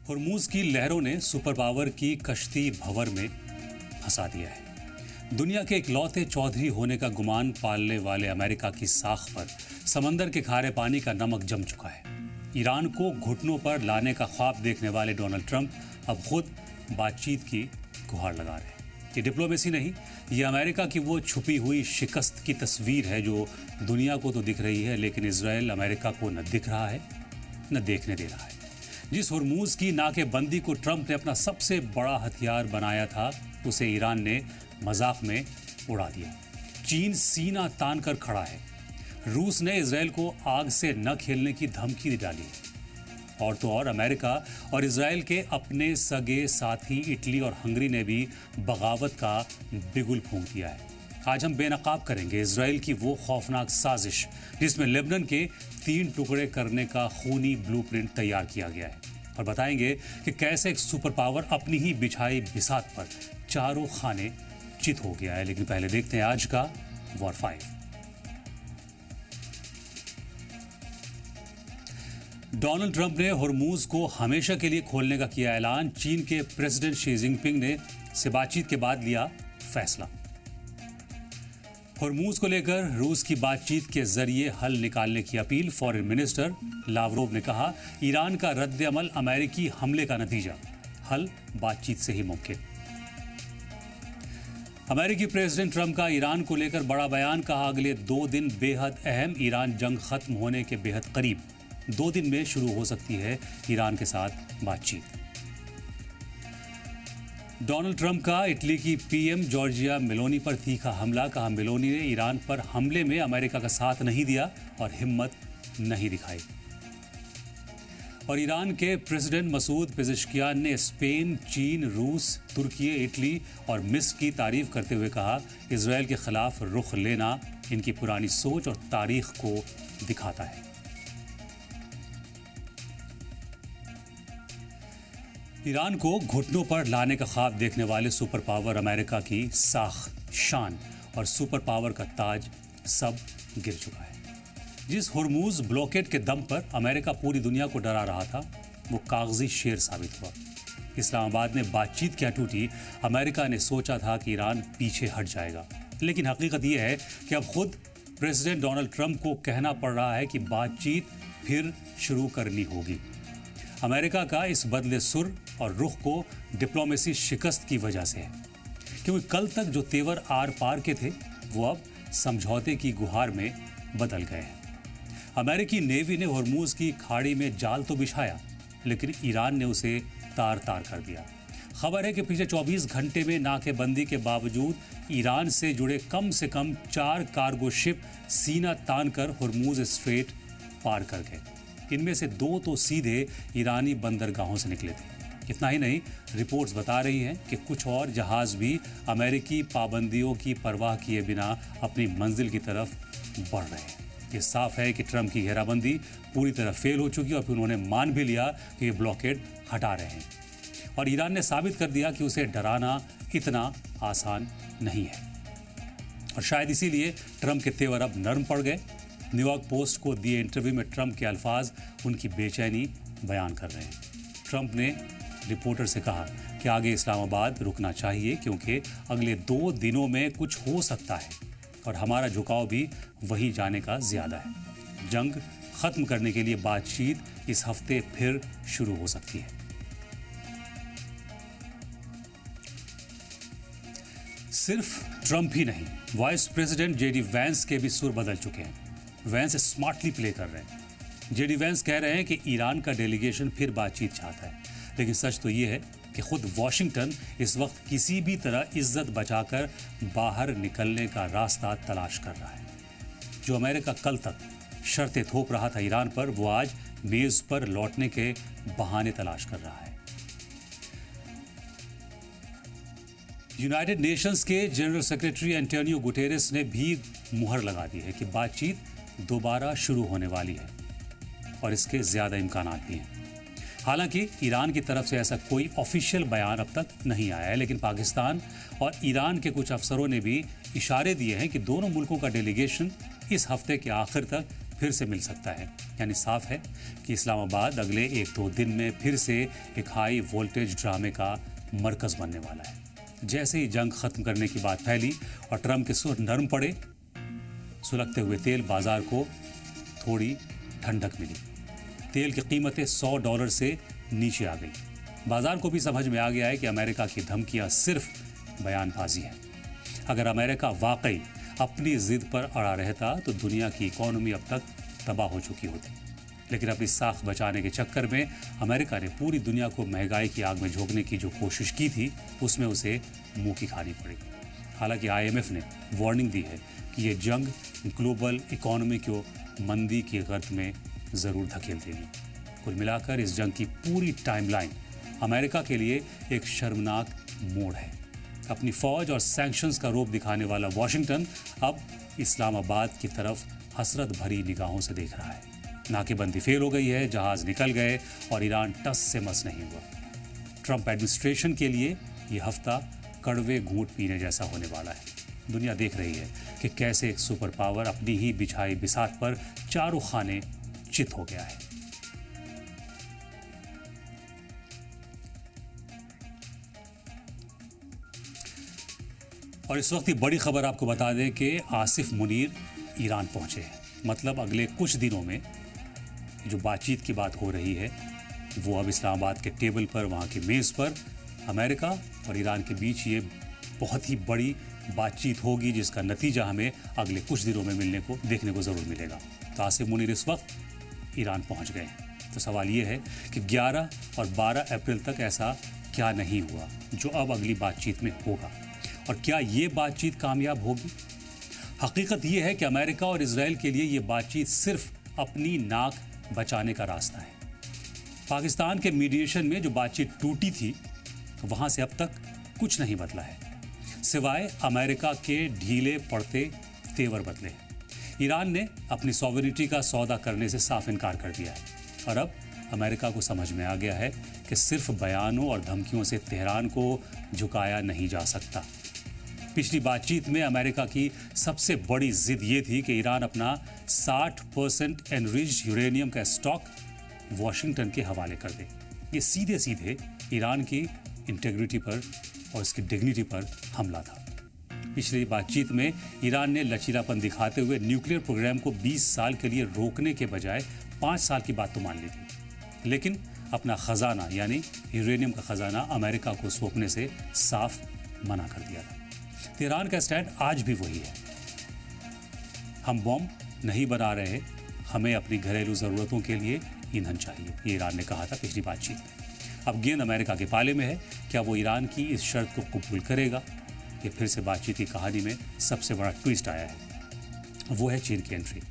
Hormuz की लहरों ने सुपर पावर की कश्ती भंवर में फंसा दिया है। दुनिया के इकलौते चौधरी होने का गुमान पालने वाले अमेरिका की साख पर समंदर के खारे पानी का नमक जम चुका है। ईरान को घुटनों पर लाने का ख्वाब देखने वाले डोनाल्ड ट्रंप अब खुद बातचीत की गुहार लगा रहे हैं। ये डिप्लोमेसी नहीं, ये अमेरिका की वो छुपी हुई शिकस्त की तस्वीर है जो दुनिया को तो दिख रही है, लेकिन इजराइल अमेरिका को न दिख रहा है न देखने दे रहा है। जिस हुर्मुज़ की नाकेबंदी को ट्रंप ने अपना सबसे बड़ा हथियार बनाया था, उसे ईरान ने मजाक में उड़ा दिया। चीन सीना तान कर खड़ा है। रूस ने इजराइल को आग से न खेलने की धमकी डाली है। और तो और अमेरिका और इजराइल के अपने सगे साथी इटली और हंगरी ने भी बगावत का बिगुल फूंक दिया है। आज हम बेनकाब करेंगे इजराइल की वो खौफनाक साजिश जिसमें लेबनान के 3 टुकड़े करने का खूनी ब्लूप्रिंट तैयार किया गया है, और बताएंगे कि कैसे एक सुपर पावर अपनी ही बिछाई बिसात पर चारों खाने चित हो गया है। लेकिन पहले देखते हैं आज का वॉर 5। डोनाल्ड ट्रंप ने हुर्मुज़ को हमेशा के लिए खोलने का किया ऐलान। चीन के प्रेसिडेंट शी जिनपिंग ने से बातचीत के बाद लिया फैसला। हुर्मुज़ को लेकर रूस की बातचीत के जरिए हल निकालने की अपील। फॉरेन मिनिस्टर लावरोव ने कहा, ईरान का रद्द अमल अमेरिकी हमले का नतीजा, हल बातचीत से ही मुमकिन। अमेरिकी प्रेसिडेंट ट्रंप का ईरान को लेकर बड़ा बयान। कहा, अगले 2 दिन बेहद अहम, ईरान जंग खत्म होने के बेहद करीब। 2 दिन में शुरू हो सकती है ईरान के साथ बातचीत। डोनाल्ड ट्रंप का इटली की पीएम जॉर्जिया मेलोनी पर तीखा हमला। कहा, मेलोनी ने ईरान पर हमले में अमेरिका का साथ नहीं दिया और हिम्मत नहीं दिखाई। और ईरान के प्रेसिडेंट मसूद पेज़ेश्कियान ने स्पेन, चीन, रूस, तुर्की, इटली और मिस्र की तारीफ करते हुए कहा, इजराइल के खिलाफ रुख लेना इनकी पुरानी सोच और तारीख को दिखाता है। ईरान को घुटनों पर लाने का ख्वाब देखने वाले सुपर पावर अमेरिका की साख, शान और सुपर पावर का ताज सब गिर चुका है। जिस हुर्मुज़ ब्लॉकेड के दम पर अमेरिका पूरी दुनिया को डरा रहा था, वो कागजी शेर साबित हुआ। इस्लामाबाद में बातचीत क्या टूटी। अमेरिका ने सोचा था कि ईरान पीछे हट जाएगा, लेकिन हकीकत यह है कि अब खुद प्रेसिडेंट डोनाल्ड ट्रंप को कहना पड़ रहा है कि बातचीत फिर शुरू करनी होगी। अमेरिका का इस बदले सुर और रुख को डिप्लोमेसी शिकस्त की वजह से है, क्योंकि कल तक जो तेवर आर पार के थे वो अब समझौते की गुहार में बदल गए हैं। अमेरिकी नेवी ने हुर्मुज़ की खाड़ी में जाल तो बिछाया, लेकिन ईरान ने उसे तार तार कर दिया। खबर है कि पिछले 24 घंटे में नाकेबंदी के बावजूद ईरान से जुड़े कम से कम 4 कार्गो शिप सीना तान कर हुर्मुज़ स्ट्रेट पार कर गए। इनमें से 2 तो सीधे ईरानी बंदरगाहों से निकले थे। इतना ही नहीं, रिपोर्ट्स बता रही हैं कि कुछ और जहाज़ भी अमेरिकी पाबंदियों की परवाह किए बिना अपनी मंजिल की तरफ बढ़ रहे हैं। ये साफ है कि ट्रंप की घेराबंदी पूरी तरह फेल हो चुकी है और फिर उन्होंने मान भी लिया कि ये ब्लॉकेड हटा रहे हैं। और ईरान ने साबित कर दिया कि उसे डराना इतना आसान नहीं है। और शायद इसीलिए ट्रंप के तेवर अब नरम पड़ गए। न्यूयॉर्क पोस्ट को दिए इंटरव्यू में ट्रंप के अल्फाज उनकी बेचैनी बयान कर रहे हैं। ट्रंप ने रिपोर्टर से कहा कि आगे इस्लामाबाद रुकना चाहिए, क्योंकि अगले 2 दिनों में कुछ हो सकता है और हमारा झुकाव भी वहीं जाने का ज़्यादा है। जंग खत्म करने के लिए बातचीत इस हफ्ते फिर शुरू हो सकती है। सिर्फ ट्रंप ही नहीं, वाइस प्रेसिडेंट जेडी वैंस के भी सुर बदल चुके हैं। वैंस स्मार्टली प्ले कर रहे हैं। जेडी वैंस कह रहे हैं कि ईरान का डेलीगेशन फिर बातचीत चाहता है, लेकिन सच तो ये है कि खुद वॉशिंगटन इस वक्त किसी भी तरह इज्जत बचाकर बाहर निकलने का रास्ता तलाश कर रहा है। जो अमेरिका कल तक शर्तें थोप रहा था ईरान पर, वो आज मेज पर लौटने के बहाने तलाश कर रहा है। यूनाइटेड नेशंस के जनरल सेक्रेटरी एंटोनियो गुटेरेस ने भी मुहर लगा दी है कि बातचीत दोबारा शुरू होने वाली है और इसके ज़्यादा इम्कानात भी हैं। हालांकि ईरान की तरफ से ऐसा कोई ऑफिशियल बयान अब तक नहीं आया है, लेकिन पाकिस्तान और ईरान के कुछ अफसरों ने भी इशारे दिए हैं कि दोनों मुल्कों का डेलीगेशन इस हफ्ते के आखिर तक फिर से मिल सकता है। यानी साफ है कि इस्लामाबाद अगले 1-2 दिन में फिर से एक हाई वोल्टेज ड्रामे का मरकज बनने वाला है। जैसे ही जंग खत्म करने की बात फैली और ट्रंप के सुर नरम पड़े, सुलगते हुए तेल बाजार को थोड़ी ठंडक मिली। तेल की कीमतें $100 से नीचे आ गई। बाजार को भी समझ में आ गया है कि अमेरिका की धमकियां सिर्फ बयानबाजी है। अगर अमेरिका वाकई अपनी जिद पर अड़ा रहता तो दुनिया की इकोनॉमी अब तक तबाह हो चुकी होती। लेकिन अपनी साख बचाने के चक्कर में अमेरिका ने पूरी दुनिया को महंगाई की आग में झोंकने की जो कोशिश की थी, उसमें उसे मुंह की खानी पड़ी। हालांकि IMF ने वार्निंग दी है कि ये जंग ग्लोबल इकोनॉमी को मंदी की गर्त में ज़रूर धकेल देगी। कुल मिलाकर इस जंग की पूरी टाइमलाइन अमेरिका के लिए एक शर्मनाक मोड़ है। अपनी फौज और सैंक्शंस का रूप दिखाने वाला वॉशिंगटन अब इस्लामाबाद की तरफ हसरत भरी निगाहों से देख रहा है। नाकेबंदी फेल हो गई है, जहाज निकल गए और ईरान टस से मस नहीं हुआ। ट्रंप एडमिनिस्ट्रेशन के लिए ये हफ्ता कड़वे घूंट पीने जैसा होने वाला है। दुनिया देख रही है कि कैसे एक सुपर पावर अपनी ही बिछाई बिसात पर चारों खाने चित हो गया है। और इस वक्त की बड़ी खबर आपको बता दें कि आसिफ मुनीर ईरान पहुंचे हैं। मतलब अगले कुछ दिनों में जो बातचीत की बात हो रही है वो अब इस्लामाबाद के टेबल पर, वहाँ की मेज़ पर अमेरिका और ईरान के बीच ये बहुत ही बड़ी बातचीत होगी, जिसका नतीजा हमें अगले कुछ दिनों में देखने को ज़रूर मिलेगा। तो आसिफ मुनीर इस वक्त ईरान पहुँच गए हैं। तो सवाल ये है कि 11 और 12 अप्रैल तक ऐसा क्या नहीं हुआ जो अब अगली बातचीत में होगा, और क्या ये बातचीत कामयाब होगी? हकीकत ये है कि अमेरिका और इजराइल के लिए ये बातचीत सिर्फ अपनी नाक बचाने का रास्ता है। पाकिस्तान के मीडिएशन में जो बातचीत टूटी थी, वहां से अब तक कुछ नहीं बदला है, सिवाय अमेरिका के ढीले पड़ते तेवर बदले। ईरान ने अपनी सॉवरेनिटी का सौदा करने से साफ इनकार कर दिया है और अब अमेरिका को समझ में आ गया है कि सिर्फ बयानों और धमकियों से तेहरान को झुकाया नहीं जा सकता। पिछली बातचीत में अमेरिका की सबसे बड़ी जिद ये थी कि ईरान अपना 60% एनरिच्ड यूरेनियम का स्टॉक वॉशिंगटन के हवाले कर दे। ये सीधे सीधे ईरान की इंटेग्रिटी पर और इसकी डिग्निटी पर हमला था। पिछली बातचीत में ईरान ने लचीलापन दिखाते हुए न्यूक्लियर प्रोग्राम को 20 साल के लिए रोकने के बजाय 5 साल की बात तो मान ली थी, लेकिन अपना खजाना यानी यूरेनियम का खजाना अमेरिका को सौंपने से साफ मना कर दिया था। तेहरान का स्टैंड आज भी वही है। हम बॉम्ब नहीं बना रहे, हमें अपनी घरेलू ज़रूरतों के लिए ईंधन चाहिए, ये ईरान ने कहा था पिछली बातचीत में। अब गेंद अमेरिका के पाले में है। क्या वो ईरान की इस शर्त को कबूल करेगा? ये फिर से बातचीत की कहानी में सबसे बड़ा ट्विस्ट आया है। वो है चीन की एंट्री।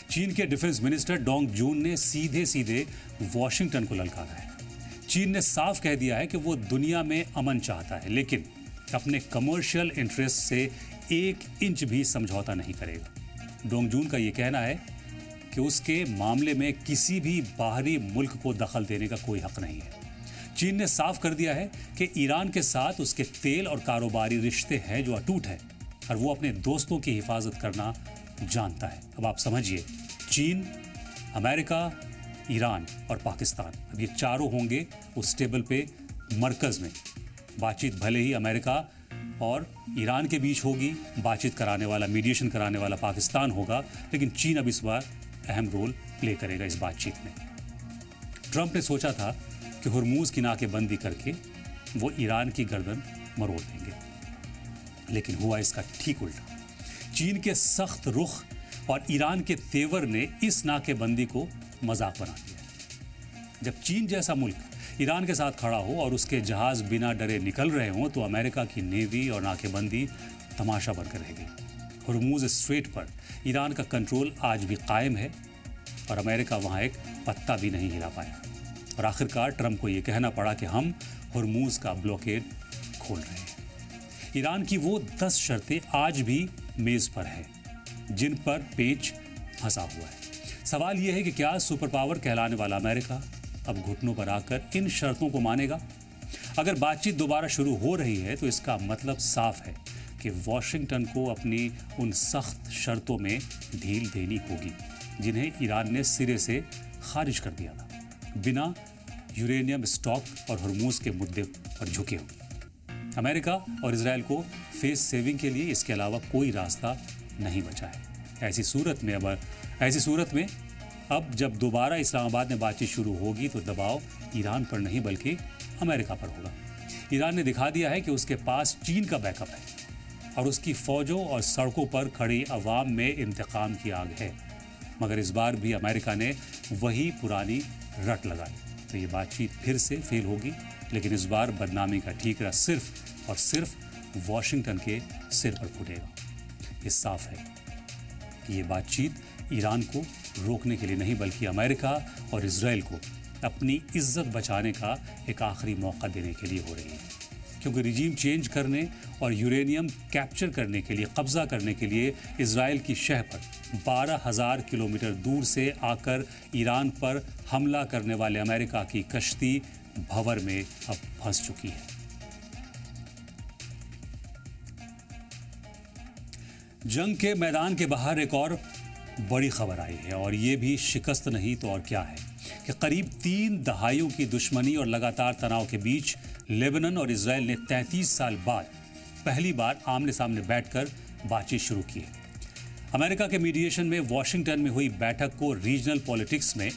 चीन के डिफेंस मिनिस्टर डोंग जून ने सीधे सीधे वॉशिंगटन को ललकारा है। चीन ने साफ कह दिया है कि वो दुनिया में अमन चाहता है, लेकिन अपने कमर्शियल इंटरेस्ट से 1 इंच भी समझौता नहीं करेगा। डोंग जून का ये कहना है कि उसके मामले में किसी भी बाहरी मुल्क को दखल देने का कोई हक नहीं है। चीन ने साफ कर दिया है कि ईरान के साथ उसके तेल और कारोबारी रिश्ते हैं जो अटूट है और वो अपने दोस्तों की हिफाजत करना जानता है। अब आप समझिए, चीन, अमेरिका, ईरान और पाकिस्तान, अब ये चारों होंगे उस टेबल पे मरकज में। बातचीत भले ही अमेरिका और ईरान के बीच होगी, बातचीत कराने वाला, मीडिएशन कराने वाला पाकिस्तान होगा, लेकिन चीन अब इस बार अहम रोल प्ले करेगा इस बातचीत में। ट्रंप ने सोचा था कि हुरमुज की नाकेबंदी करके वो ईरान की गर्दन मरोड़ देंगे, लेकिन हुआ इसका ठीक उल्टा। चीन के सख्त रुख और ईरान के तेवर ने इस नाकेबंदी को मजाक बना दिया। जब चीन जैसा मुल्क ईरान के साथ खड़ा हो और उसके जहाज बिना डरे निकल रहे हों, तो अमेरिका की नेवी और नाकेबंदी तमाशा बनकर रह गई। हुरमुज स्ट्रेट पर ईरान का कंट्रोल आज भी कायम है और अमेरिका वहाँ एक पत्ता भी नहीं हिला पाया। और आखिरकार ट्रंप को ये कहना पड़ा कि हम हुरमुज का ब्लॉकेड खोल रहे हैं। ईरान की वो 10 शर्तें आज भी मेज़ पर हैं, जिन पर पेच फंसा हुआ है। सवाल ये है कि क्या सुपर पावर कहलाने वाला अमेरिका अब घुटनों पर आकर इन शर्तों को मानेगा? अगर बातचीत दोबारा शुरू हो रही है तो इसका मतलब साफ है कि वॉशिंगटन को अपनी उन सख्त शर्तों में ढील देनी होगी। जिन्हें ईरान ने सिरे से खारिज कर दिया था, बिना यूरेनियम स्टॉक और हॉर्मूज के मुद्दे पर झुके हुए। अमेरिका और इजराइल को फेस सेविंग के लिए इसके अलावा कोई रास्ता नहीं बचा है। ऐसी सूरत में अब जब दोबारा इस्लामाबाद में बातचीत शुरू होगी तो दबाव ईरान पर नहीं बल्कि अमेरिका पर होगा। ईरान ने दिखा दिया है कि उसके पास चीन का बैकअप है और उसकी फौजों और सड़कों पर खड़ी अवाम में इंतकाम की आग है। मगर इस बार भी अमेरिका ने वही पुरानी रट लगाई, तो ये बातचीत फिर से फेल होगी। लेकिन इस बार बदनामी का ठीकरा सिर्फ और सिर्फ वॉशिंगटन के सिर पर फूटेगा। ये साफ है कि ये बातचीत ईरान को रोकने के लिए नहीं बल्कि अमेरिका और इजराइल को अपनी इज्जत बचाने का एक आखिरी मौका देने के लिए हो रही है। क्योंकि रिजीम चेंज करने और यूरेनियम कैप्चर करने के लिए, कब्जा करने के लिए इजराइल की शह पर 12,000 किलोमीटर दूर से आकर ईरान पर हमला करने वाले अमेरिका की कश्ती भंवर में अब फंस चुकी है। जंग के मैदान के बाहर एक और बड़ी खबर आई है और ये भी शिकस्त नहीं तो और क्या है कि करीब 3 दहाइयों की दुश्मनी और लगातार तनाव के बीच लेबनान और इजराइल ने 33 साल बाद पहली बार आमने सामने बैठकर बातचीत शुरू की है। अमेरिका के मीडिएशन में वॉशिंगटन में हुई बैठक को रीजनल पॉलिटिक्स में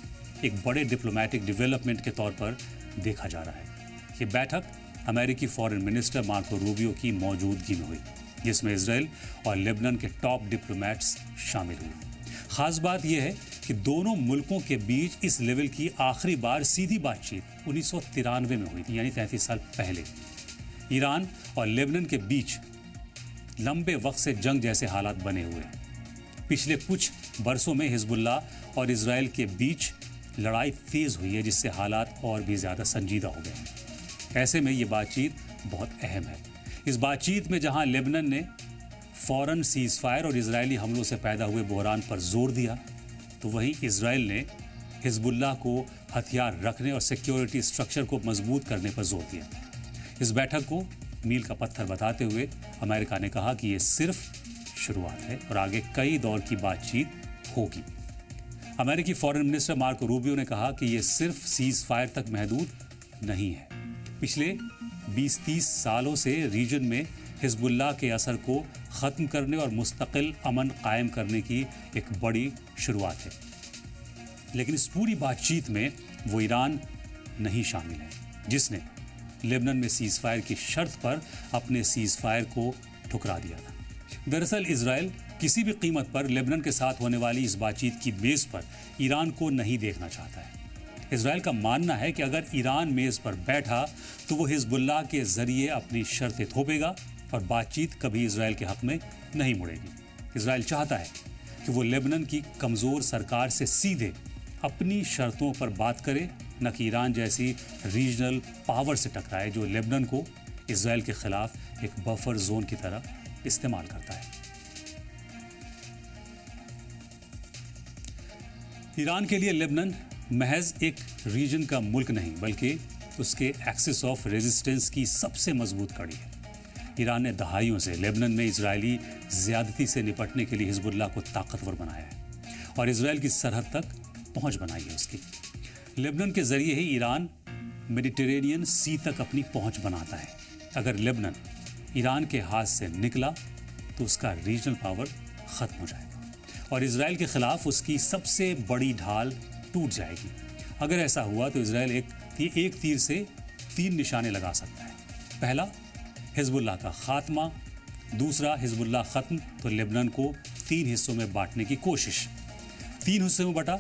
एक बड़े डिप्लोमेटिक डेवलपमेंट के तौर पर देखा जा रहा है। ये बैठक अमेरिकी फॉरेन मिनिस्टर मार्को रूबियो की मौजूदगी में हुई, जिसमें इजराइल और लेबनान के टॉप डिप्लोमेट्स शामिल हुए। खास बात यह है कि दोनों मुल्कों के बीच इस लेवल की आखिरी बार सीधी बातचीत 1993 में हुई थी, यानी 33 साल पहले। ईरान और लेबनान के बीच लंबे वक्त से जंग जैसे हालात बने हुए हैं। पिछले कुछ बरसों में हिजबुल्लाह और इजराइल के बीच लड़ाई तेज हुई है, जिससे हालात और भी ज़्यादा संजीदा हो गए हैं। ऐसे में ये बातचीत बहुत अहम है। इस बातचीत में जहां लेबनान ने फौरन सीज फायर और इजरायली हमलों से पैदा हुए बहरान पर जोर दिया, तो वहीं इजराइल ने हिजबुल्लाह को हथियार रखने और सिक्योरिटी स्ट्रक्चर को मजबूत करने पर जोर दिया। इस बैठक को मील का पत्थर बताते हुए अमेरिका ने कहा कि ये सिर्फ शुरुआत है और आगे कई दौर की बातचीत होगी। अमेरिकी फॉरेन मिनिस्टर मार्को रूबियो ने कहा कि ये सिर्फ सीज फायर तक महदूद नहीं है। पिछले 20-30 सालों से रीजन में हिजबुल्लाह के असर को ख़त्म करने और मुस्तकिल अमन कायम करने की एक बड़ी शुरुआत है। लेकिन इस पूरी बातचीत में वो ईरान नहीं शामिल है, जिसने लेबनान में सीज फायर की शर्त पर अपने सीज फायर को ठुकरा दिया था। दरअसल इजराइल किसी भी कीमत पर लेबनान के साथ होने वाली इस बातचीत की मेज़ पर ईरान को नहीं देखना चाहता है। इजराइल का मानना है कि अगर ईरान मेज़ पर बैठा तो वो हिजबुल्लाह के जरिए अपनी शर्तें थोपेगा और बातचीत कभी इजराइल के हक में नहीं मुड़ेगी। इजराइल चाहता है कि वो लेबनान की कमज़ोर सरकार से सीधे अपनी शर्तों पर बात करे, न कि ईरान जैसी रीजनल पावर से टकराए जो लेबनान को इजराइल के खिलाफ एक बफर जोन की तरह इस्तेमाल करता है। ईरान के लिए लेबनान महज एक रीजन का मुल्क नहीं बल्कि उसके एक्सिस ऑफ रेजिस्टेंस की सबसे मजबूत कड़ी है। ईरान ने दहाइयों से लेबनान में इजरायली ज़्यादती से निपटने के लिए हिजबुल्लाह को ताकतवर बनाया है और इजराइल की सरहद तक पहुंच बनाई है उसकी। लेबनान के जरिए ही ईरान मेडिटेरेनियन सी तक अपनी पहुंच बनाता है। अगर लेबनान ईरान के हाथ से निकला तो उसका रीजनल पावर ख़त्म हो जाएगा और इजराइल के खिलाफ उसकी सबसे बड़ी ढाल टूट जाएगी। अगर ऐसा हुआ तो इजराइल एक तीर से 3 निशाने लगा सकता है। पहला, हिजबुल्लाह का खात्मा। दूसरा, हिजबुल्लाह ख़त्म तो लेबनान को 3 हिस्सों में बांटने की कोशिश। 3 हिस्सों में बटा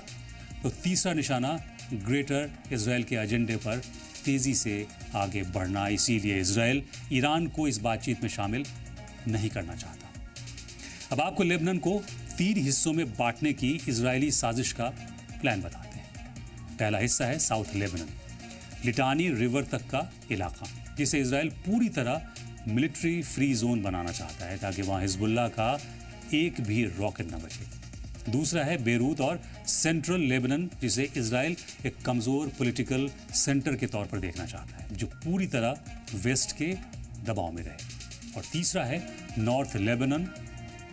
तो तीसरा निशाना ग्रेटर इजराइल के एजेंडे पर तेज़ी से आगे बढ़ना। इसीलिए इजराइल ईरान को इस बातचीत में शामिल नहीं करना चाहता। अब आपको लेबनान को 3 हिस्सों में बांटने की इजरायली साजिश का प्लान बताते हैं। पहला हिस्सा है साउथ लेबनान, लिटानी रिवर तक का इलाका, जिसे इजराइल पूरी तरह मिलिट्री फ्री जोन बनाना चाहता है ताकि वहाँ हिजबुल्लाह का एक भी रॉकेट न बचे। दूसरा है बेरूत और सेंट्रल लेबनान, जिसे इजराइल एक कमज़ोर पॉलिटिकल सेंटर के तौर पर देखना चाहता है जो पूरी तरह वेस्ट के दबाव में रहे। और तीसरा है नॉर्थ लेबनान,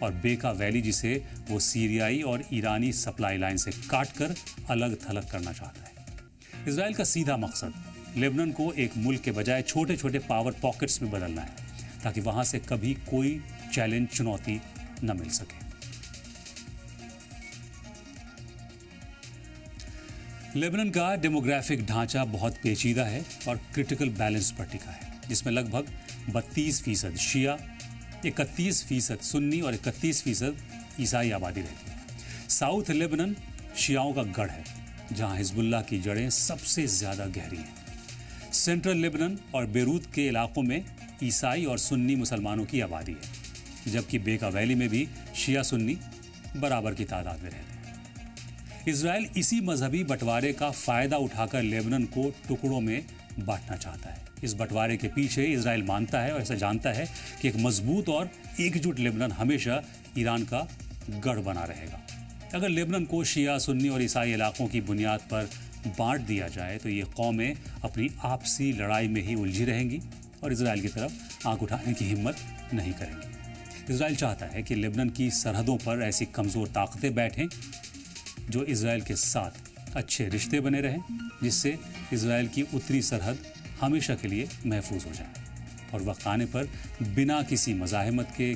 और बेका वैली जिसे वो सीरियाई और ईरानी सप्लाई लाइन से काटकर अलग थलग करना चाहता है। इजराइल का सीधा मकसद लेबनान को एक मुल्क के बजाय छोटे छोटे पावर पॉकेट्स में बदलना है, ताकि वहां से कभी कोई चैलेंज, चुनौती न मिल सके। लेबनान का डेमोग्राफिक ढांचा बहुत पेचीदा है और क्रिटिकल बैलेंस पर टिका है, जिसमें लगभग 32% शिया, 31% सुन्नी और 31% ईसाई आबादी रहती है। साउथ लेबनान शियाओं का गढ़ है, जहां हिजबुल्लाह की जड़ें सबसे ज़्यादा गहरी हैं। सेंट्रल लेबनान और बेरूत के इलाकों में ईसाई और सुन्नी मुसलमानों की आबादी है, जबकि बेका वैली में भी शिया सुन्नी बराबर की तादाद में रहते हैं। इजराइल इसी मजहबी बंटवारे का फ़ायदा उठाकर लेबनान को टुकड़ों में बांटना चाहता है। इस बंटवारे के पीछे इजराइल मानता है और ऐसा जानता है कि एक मजबूत और एकजुट लेबनान हमेशा ईरान का गढ़ बना रहेगा। अगर लेबनान को शिया, सुन्नी और ईसाई इलाकों की बुनियाद पर बांट दिया जाए तो ये कौमें अपनी आपसी लड़ाई में ही उलझी रहेंगी और इजराइल की तरफ आंख उठाने की हिम्मत नहीं करेंगी। इजराइल चाहता है कि लेबनान की सरहदों पर ऐसी कमज़ोर ताकतें बैठें जो इजराइल के साथ अच्छे रिश्ते बने रहें, जिससे इजराइल की उत्तरी सरहद हमेशा के लिए महफूज हो जाए और वक्त आने पर बिना किसी मज़ाहमत के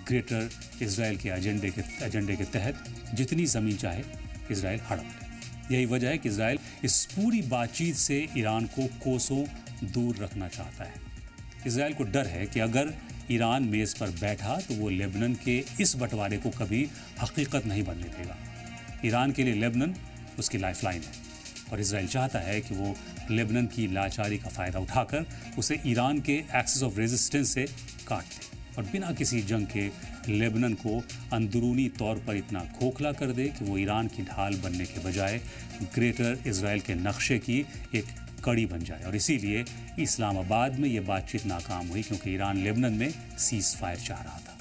ग्रेटर इजराइल के एजेंडे के तहत जितनी ज़मीन चाहे इजराइल हड़प ले। यही वजह है कि इजराइल इस पूरी बातचीत से ईरान को कोसों दूर रखना चाहता है। इजराइल को डर है कि अगर ईरान मेज़ पर बैठा तो वो लेबनान के इस बंटवारे को कभी हकीकत नहीं बनने देगा। ईरान के लिए लेबनान उसकी लाइफलाइन है और इजराइल चाहता है कि वो लेबनान की लाचारी का फ़ायदा उठाकर उसे ईरान के एक्सेस ऑफ रेजिस्टेंस से काट दे और बिना किसी जंग के लेबनान को अंदरूनी तौर पर इतना खोखला कर दे कि वो ईरान की ढाल बनने के बजाय ग्रेटर इजराइल के नक्शे की एक कड़ी बन जाए। और इसीलिए इस्लामाबाद में ये बातचीत नाकाम हुई, क्योंकि ईरान लेबनान में सीज़ फायर चाह रहा था।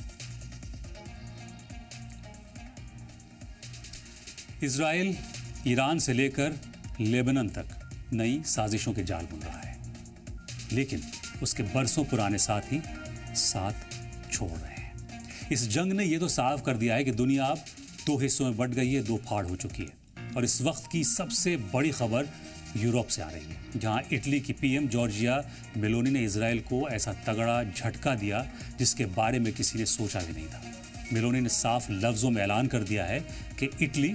इजराइल ईरान से लेकर लेबनान तक नई साजिशों के जाल बुन रहा है, लेकिन उसके बरसों पुराने साथी साथ छोड़ रहे हैं। इस जंग ने यह तो साफ कर दिया है कि दुनिया अब दो हिस्सों में बंट गई है, दो फाड़ हो चुकी है। और इस वक्त की सबसे बड़ी खबर यूरोप से आ रही है, जहां इटली की पीएम जॉर्जिया मेलोनी ने इजराइल को ऐसा तगड़ा झटका दिया जिसके बारे में किसी ने सोचा भी नहीं था। मेलोनी ने साफ लफ्ज़ों में ऐलान कर दिया है कि इटली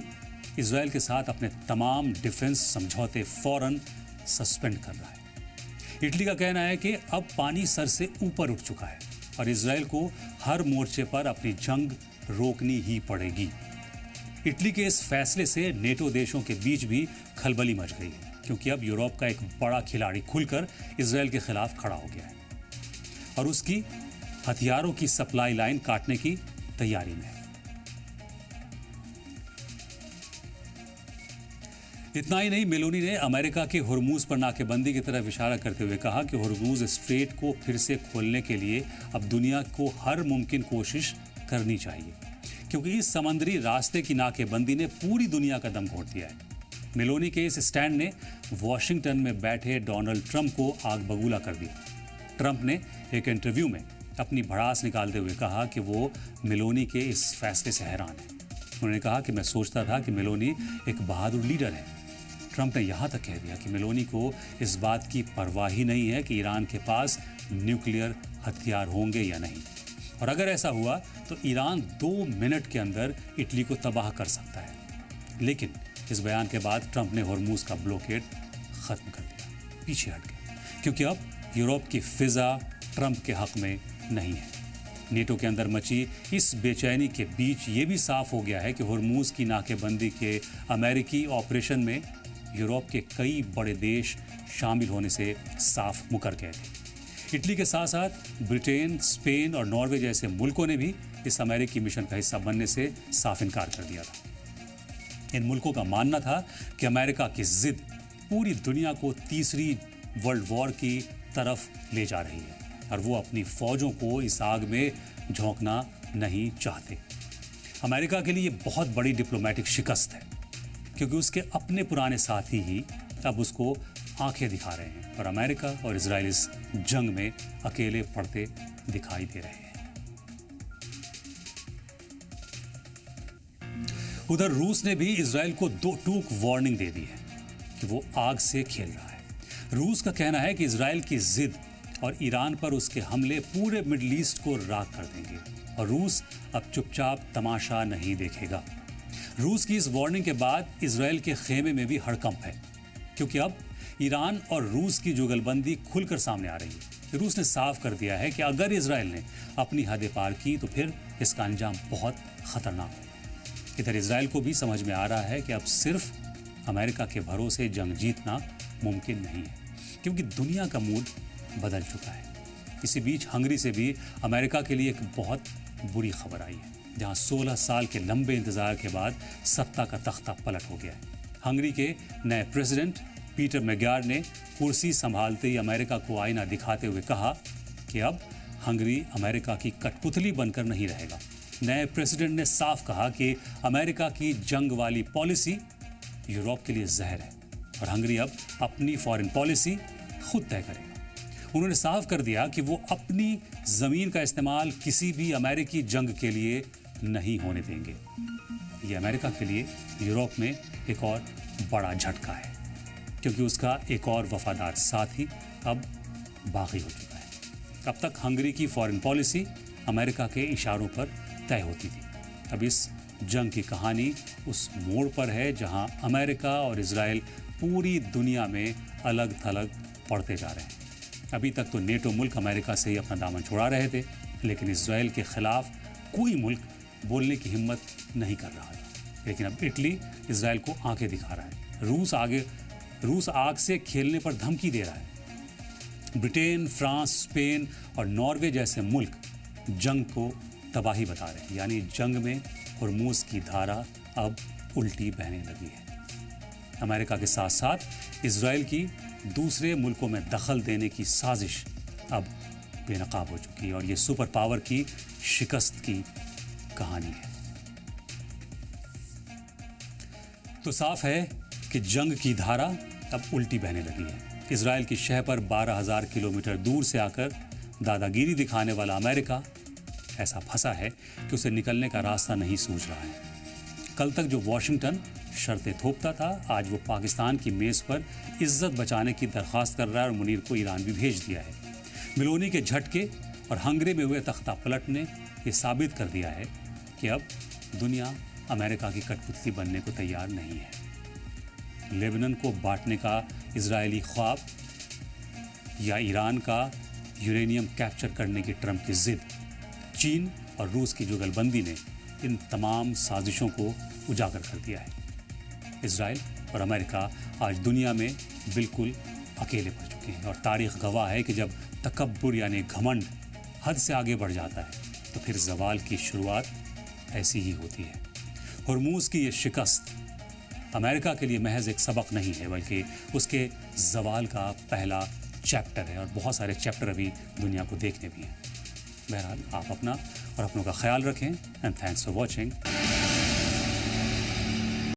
इजराइल के साथ अपने तमाम डिफेंस समझौते फौरन सस्पेंड कर रहा है। इटली का कहना है कि अब पानी सर से ऊपर उठ चुका है और इजराइल को हर मोर्चे पर अपनी जंग रोकनी ही पड़ेगी। इटली के इस फैसले से नेटो देशों के बीच भी खलबली मच गई है, क्योंकि अब यूरोप का एक बड़ा खिलाड़ी खुलकर इजराइल के खिलाफ खड़ा हो गया है और उसकी हथियारों की सप्लाई लाइन काटने की तैयारी में है। इतना ही नहीं, मेलोनी ने अमेरिका के हुर्मुज पर नाकेबंदी की तरफ इशारा करते हुए कहा कि हुर्मुज स्ट्रेट को फिर से खोलने के लिए अब दुनिया को हर मुमकिन कोशिश करनी चाहिए, क्योंकि इस समुद्री रास्ते की नाकेबंदी ने पूरी दुनिया का दम घोट दिया है। मेलोनी के इस स्टैंड ने वॉशिंगटन में बैठे डोनाल्ड ट्रंप को आग बबूला कर दिया। ट्रंप ने एक इंटरव्यू में अपनी भड़ास निकालते हुए कहा कि वो मेलोनी के इस फैसले से हैरान है। उन्होंने कहा कि मैं सोचता था कि मेलोनी एक बहादुर लीडर है। ट्रंप ने यहाँ तक कह दिया कि मेलोनी को इस बात की परवाह ही नहीं है कि ईरान के पास न्यूक्लियर हथियार होंगे या नहीं, और अगर ऐसा हुआ तो ईरान 2 मिनट के अंदर इटली को तबाह कर सकता है। लेकिन इस बयान के बाद ट्रंप ने हुर्मुज का ब्लॉकेड ख़त्म कर दिया, पीछे हट गए, क्योंकि अब यूरोप की फिज़ा ट्रंप के हक़ में नहीं है। नेटो के अंदर मची इस बेचैनी के बीच ये भी साफ हो गया है कि हुर्मुज की नाकेबंदी के अमेरिकी ऑपरेशन में यूरोप के कई बड़े देश शामिल होने से साफ मुकर गए थे। इटली के साथ साथ ब्रिटेन, स्पेन और नॉर्वे जैसे मुल्कों ने भी इस अमेरिकी मिशन का हिस्सा बनने से साफ इनकार कर दिया था। इन मुल्कों का मानना था कि अमेरिका की जिद पूरी दुनिया को तीसरी वर्ल्ड वॉर की तरफ ले जा रही है और वो अपनी फौजों को इस आग में झोंकना नहीं चाहते। अमेरिका के लिए ये बहुत बड़ी डिप्लोमेटिक शिकस्त है, क्योंकि उसके अपने पुराने साथी ही अब उसको आंखें दिखा रहे हैं और अमेरिका और इजराइल इस जंग में अकेले पड़ते दिखाई दे रहे हैं। उधर रूस ने भी इसराइल को दो टूक वार्निंग दे दी है कि वो आग से खेल रहा है। रूस का कहना है कि इसराइल की जिद और ईरान पर उसके हमले पूरे मिडल ईस्ट को राख कर देंगे और रूस अब चुपचाप तमाशा नहीं देखेगा। रूस की इस वार्निंग के बाद इसराइल के खेमे में भी हड़कंप है, क्योंकि अब ईरान और रूस की जुगलबंदी खुलकर सामने आ रही है। रूस ने साफ कर दिया है कि अगर इसराइल ने अपनी हदें पार की तो फिर इसका अंजाम बहुत खतरनाक होगा। इधर इसराइल को भी समझ में आ रहा है कि अब सिर्फ अमेरिका के भरोसे जंग जीतना मुमकिन नहीं है, क्योंकि दुनिया का मूड बदल चुका है। इसी बीच हंगरी से भी अमेरिका के लिए एक बहुत बुरी खबर आई है, जहां 16 साल के लंबे इंतजार के बाद सत्ता का तख्ता पलट हो गया है। हंगरी के नए प्रेसिडेंट पीटर मैग्यार ने कुर्सी संभालते ही अमेरिका को आईना दिखाते हुए कहा कि अब हंगरी अमेरिका की कठपुतली बनकर नहीं रहेगा। नए प्रेसिडेंट ने साफ कहा कि अमेरिका की जंग वाली पॉलिसी यूरोप के लिए जहर है और हंगरी अब अपनी फॉरेन पॉलिसी खुद तय करेगा। उन्होंने साफ कर दिया कि वो अपनी जमीन का इस्तेमाल किसी भी अमेरिकी जंग के लिए नहीं होने देंगे। ये अमेरिका के लिए यूरोप में एक और बड़ा झटका है, क्योंकि उसका एक और वफादार साथी अब बागी हो चुका है। अब तक हंगरी की फॉरेन पॉलिसी अमेरिका के इशारों पर तय होती थी। अब इस जंग की कहानी उस मोड़ पर है जहां अमेरिका और इजराइल पूरी दुनिया में अलग थलग पड़ते जा रहे हैं। अभी तक तो नेटो मुल्क अमेरिका से ही अपना दामन छुड़ा रहे थे, लेकिन इजराइल के खिलाफ कोई मुल्क बोलने की हिम्मत नहीं कर रहा था। लेकिन अब इटली इजराइल को आंखें दिखा रहा है। रूस आग से खेलने पर धमकी दे रहा है। ब्रिटेन, फ्रांस, स्पेन और नॉर्वे जैसे मुल्क जंग को तबाही बता रहे हैं, यानी जंग में हुर्मुज़ की धारा अब उल्टी बहने लगी है। अमेरिका के साथ साथ इजराइल की दूसरे मुल्कों में दखल देने की साजिश अब बेनकाब हो चुकी है और ये सुपर पावर की शिकस्त की कहानी है। तो साफ है कि जंग की धारा अब उल्टी बहने लगी है। इजराइल की शह पर 12,000 किलोमीटर दूर से आकर दादागिरी दिखाने वाला अमेरिका ऐसा फंसा है कि उसे निकलने का रास्ता नहीं सूझ रहा है। कल तक जो वॉशिंगटन शर्तें थोपता था, आज वो पाकिस्तान की मेज़ पर इज्जत बचाने की दरख्वास्त कर रहा है और मुनीर को ईरान भी भेज दिया है। मिलोनी के झटके और हंगरी में हुए तख्ता पलट ने ये साबित कर दिया है कि अब दुनिया अमेरिका की कठपुतली बनने को तैयार नहीं है। लेबनान को बांटने का इजरायली ख्वाब या ईरान का यूरेनियम कैप्चर करने की ट्रंप की जिद, चीन और रूस की जुगलबंदी ने इन तमाम साजिशों को उजागर कर दिया है। इजराइल और अमेरिका आज दुनिया में बिल्कुल अकेले पड़ चुके हैं और तारीख गवाह है कि जब तकब्बुर यानी घमंड हद से आगे बढ़ जाता है तो फिर ज़वाल की शुरुआत ऐसी ही होती है। हुर्मुज़ की ये शिकस्त अमेरिका के लिए महज एक सबक नहीं है, बल्कि उसके ज़वाल का पहला चैप्टर है और बहुत सारे चैप्टर अभी दुनिया को देखने भी हैं। बहरहाल आप अपना और अपनों का ख्याल रखें एंड थैंक्स फॉर वॉचिंग।